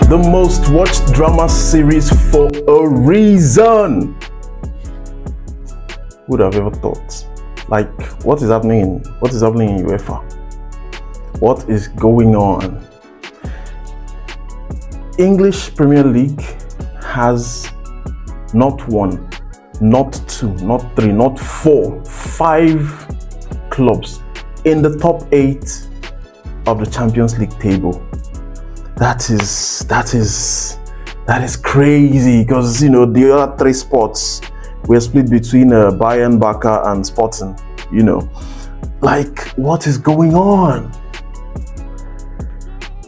the most watched drama series for a reason. Who would have ever thought? Like, what is happening? What is happening in UEFA? What is going on? English Premier League has not one, not two, not three, not four, 5 clubs in the top 8 of the Champions League table. That is crazy, because you know the other 3 spots were split between Bayern, Barca, and Sporting. You know, like, what is going on?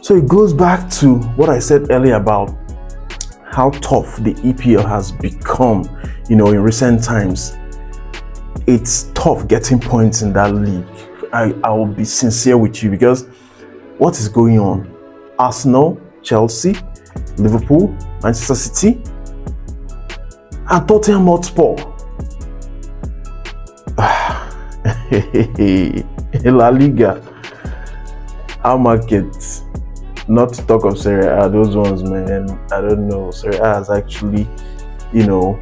So it goes back to what I said earlier about how tough the EPL has become. You know, in recent times, it's tough getting points in that league. I will be sincere with you, because what is going on? Arsenal, Chelsea, Liverpool, Manchester City, and Tottenham Hotspur. La Liga, our market, not to talk of Serie A, those ones, man, I don't know. Serie A is actually, you know,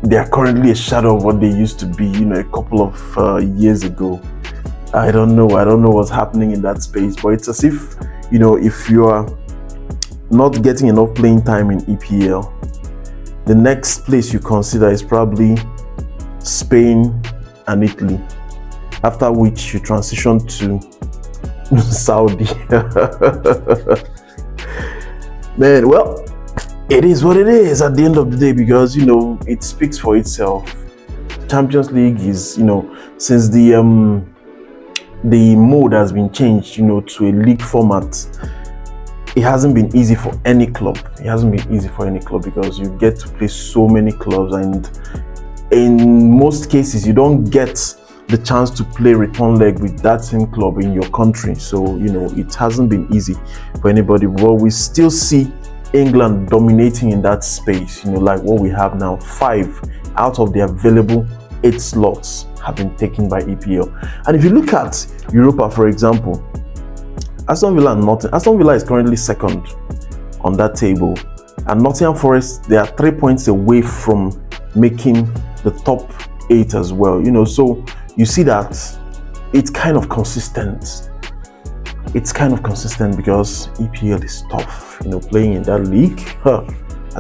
they are currently a shadow of what they used to be, you know, a couple of years ago. I don't know what's happening in that space, but it's as if, you know, if you are not getting enough playing time in EPL, the next place you consider is probably Spain and Italy, after which you transition to Saudi. Man, well, it is what it is at the end of the day, because, you know, it speaks for itself. Champions League is, you know, since the mode has been changed, you know, to a league format, it hasn't been easy for any club. It hasn't been easy for any club, because you get to play so many clubs, and in most cases you don't get the chance to play return leg with that same club in your country. So, you know, it hasn't been easy for anybody, but we still see England dominating in that space. You know, like what we have now, 5 out of the available 8 slots have been taken by EPL. And if you look at Europa, for example, Aston Villa is currently second on that table, and Nottingham Forest, they are 3 points away from making the top 8 as well. You know, so you see that it's kind of consistent. It's kind of consistent because EPL is tough. You know, playing in that league, I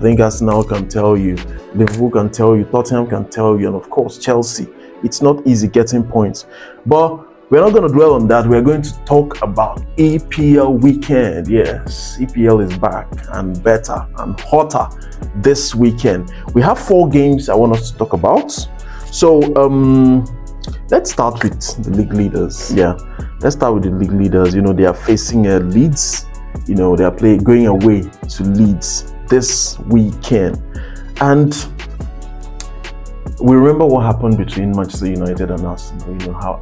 think Arsenal can tell you, Liverpool can tell you, Tottenham can tell you, and of course Chelsea. It's not easy getting points, but we're not going to dwell on that. We're going to talk about EPL weekend. Yes, EPL is back and better and hotter this weekend. We have 4 games I want us to talk about. So let's start with the league leaders. Yeah, let's start with the league leaders. You know, they are facing Leeds. You know, they are going away to Leeds this weekend, and we remember what happened between Manchester United and Arsenal. You know, how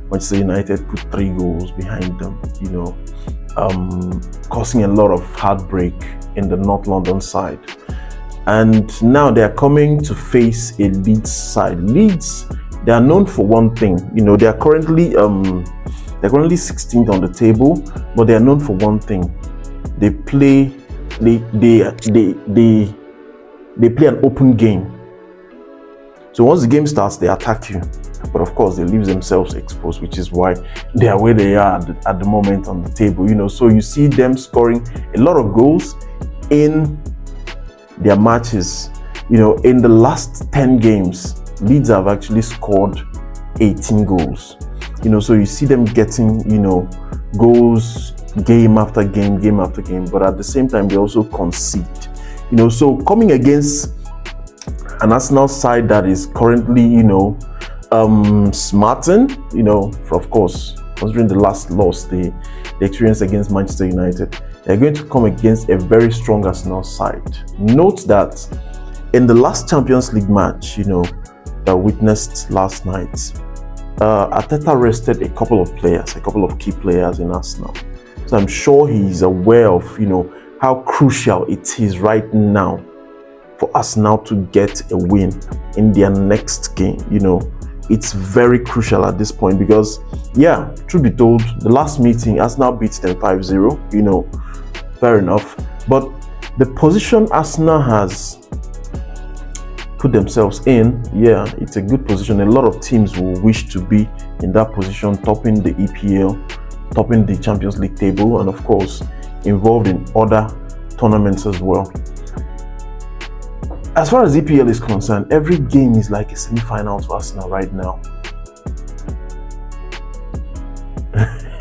Manchester United put 3 goals behind them, you know, causing a lot of heartbreak in the North London side. And now they are coming to face a Leeds side. Leeds, they are known for one thing. You know, they are currently 16th on the table, but they are known for one thing. They play an open game. So once the game starts, they attack you, but of course they leave themselves exposed, which is why they are where they are at the moment on the table. You know, so you see them scoring a lot of goals in their matches. You know, in the last 10 games, Leeds have actually scored 18 goals. You know, so you see them getting, you know, goals game after game, game after game, but at the same time they also concede. You know, so coming against an Arsenal side that is currently, you know, smarting, you know, of course, considering the last loss they experienced against Manchester United, they're going to come against a very strong Arsenal side. Note that in the last Champions League match, you know, that witnessed last night, Arteta rested a couple of key players in Arsenal. So I'm sure he's aware of, you know, how crucial it is right now for Arsenal to get a win in their next game. You know, it's very crucial at this point because, yeah, truth be told, the last meeting, Arsenal beat them 5-0, you know, fair enough. But the position Arsenal has put themselves in, yeah, it's a good position. A lot of teams will wish to be in that position, topping the EPL, topping the Champions League table, and of course, involved in other tournaments as well. As far as EPL is concerned, every game is like a semi-final to Arsenal right now.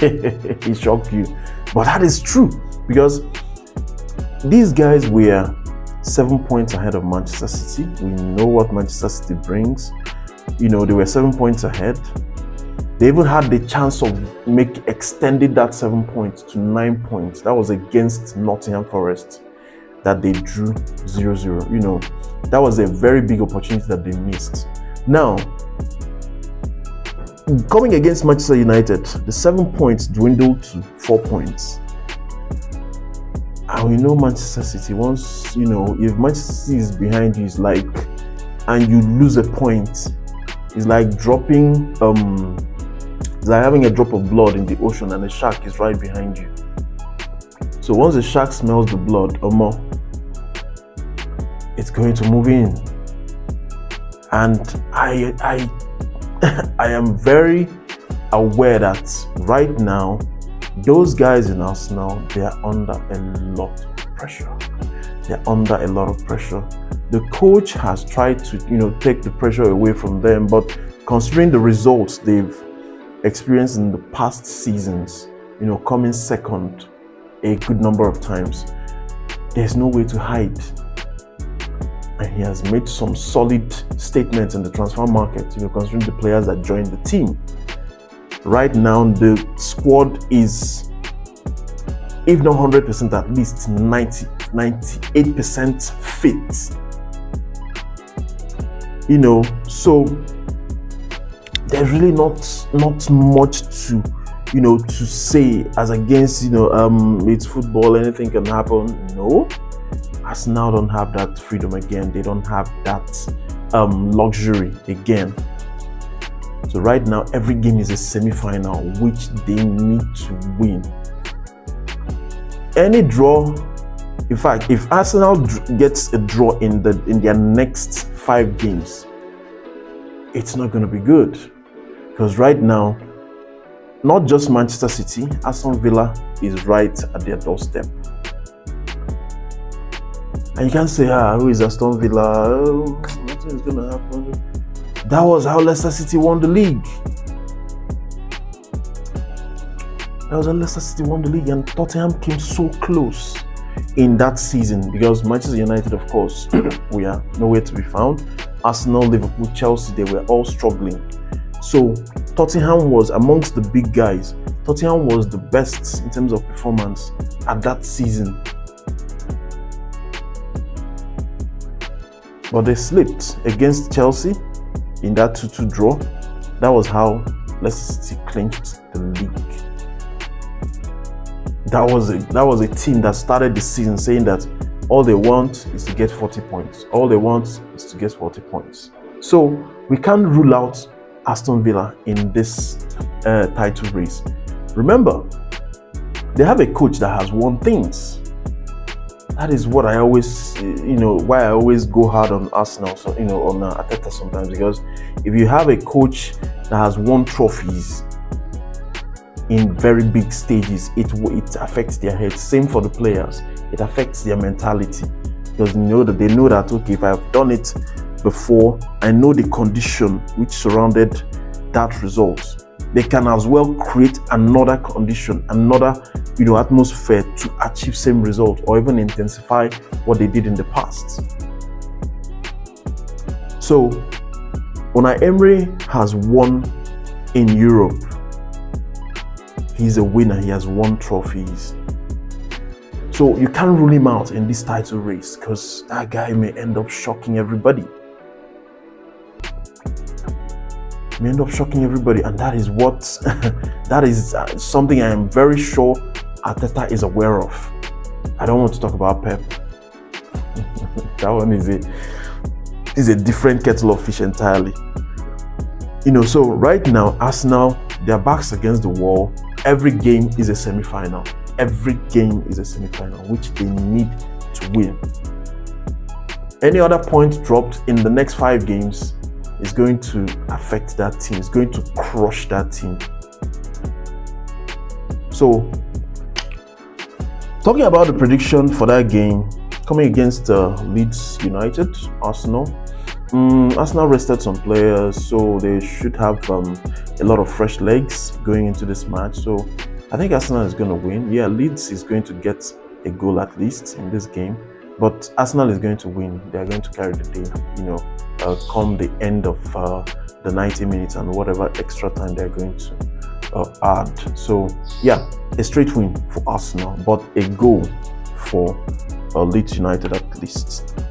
It shocked you, but that is true, because these guys were 7 points ahead of Manchester City. We know what Manchester City brings. They were 7 points ahead. They even had the chance of extended that 7 points to 9 points. That was against Nottingham Forest that they drew 0-0. That was a very big opportunity that they missed. Now, coming against Manchester United, the 7 points dwindled to 4 points. And we know Manchester City, once, if Manchester City is behind you, and you lose a point, it's like dropping, it's like having a drop of blood in the ocean and a shark is right behind you. So once the shark smells the blood, it's going to move in. And I am very aware that right now, those guys in Arsenal, they are under a lot of pressure. They're under a lot of pressure. The coach has tried to, take the pressure away from them, but considering the results they've experienced in the past seasons, coming second a good number of times, there's no way to hide. And he has made some solid statements in the transfer market, considering the players that joined the team. Right now, the squad is, if not 100%, at least 98% fit. So there's really not much to say as against, it's football, anything can happen. No, Arsenal don't have that freedom again. They don't have that luxury again. So right now, every game is a semi-final, which they need to win. Any draw, in fact, if Arsenal gets a draw in their next 5 games, it's not going to be good. Because right now, not just Manchester City, Aston Villa is right at their doorstep. And you can't say, who is Aston Villa? Nothing is going to happen. That was how Leicester City won the league. And Tottenham came so close in that season, because Manchester United, of course, we are nowhere to be found. Arsenal, Liverpool, Chelsea, they were all struggling. So Tottenham was amongst the big guys. Tottenham was the best in terms of performance at that season. But they slipped against Chelsea in that 2-2 draw. That was how Leicester City clinched the league. That was a team that started the season saying that all they want is to get 40 points. All they want is to get 40 points. So we can't rule out Aston Villa in this title race. Remember, they have a coach that has won things. That is what I always, why I always go hard on Arsenal, so, on Arteta sometimes, because if you have a coach that has won trophies in very big stages, it affects their head. Same for the players. It affects their mentality, because they know that, okay, if I've done it before, I know the condition which surrounded that result. They can as well create another condition, another atmosphere to achieve same result, or even intensify what they did in the past. So Unai Emery has won in Europe. He's a winner. He has won trophies. So you can't rule him out in this title race, because that guy may end up shocking everybody. And that is what that is something I am very sure Arteta is aware of. I don't want to talk about Pep. That one is a different kettle of fish entirely. So right now, Arsenal, their backs against the wall. Every game is a semi-final. every game is a semi-final, which they need to win. Any other point dropped in the next 5 games is going to affect that team. It's going to crush that team. So, talking about the prediction for that game, coming against Leeds United, Arsenal. Arsenal rested some players, so they should have a lot of fresh legs going into this match. So I think Arsenal is going to win. Yeah, Leeds is going to get a goal at least in this game, but Arsenal is going to win. They're going to carry the day, come the end of the 90 minutes and whatever extra time they're going to add. So yeah, a straight win for Arsenal, but a goal for Leeds United at least.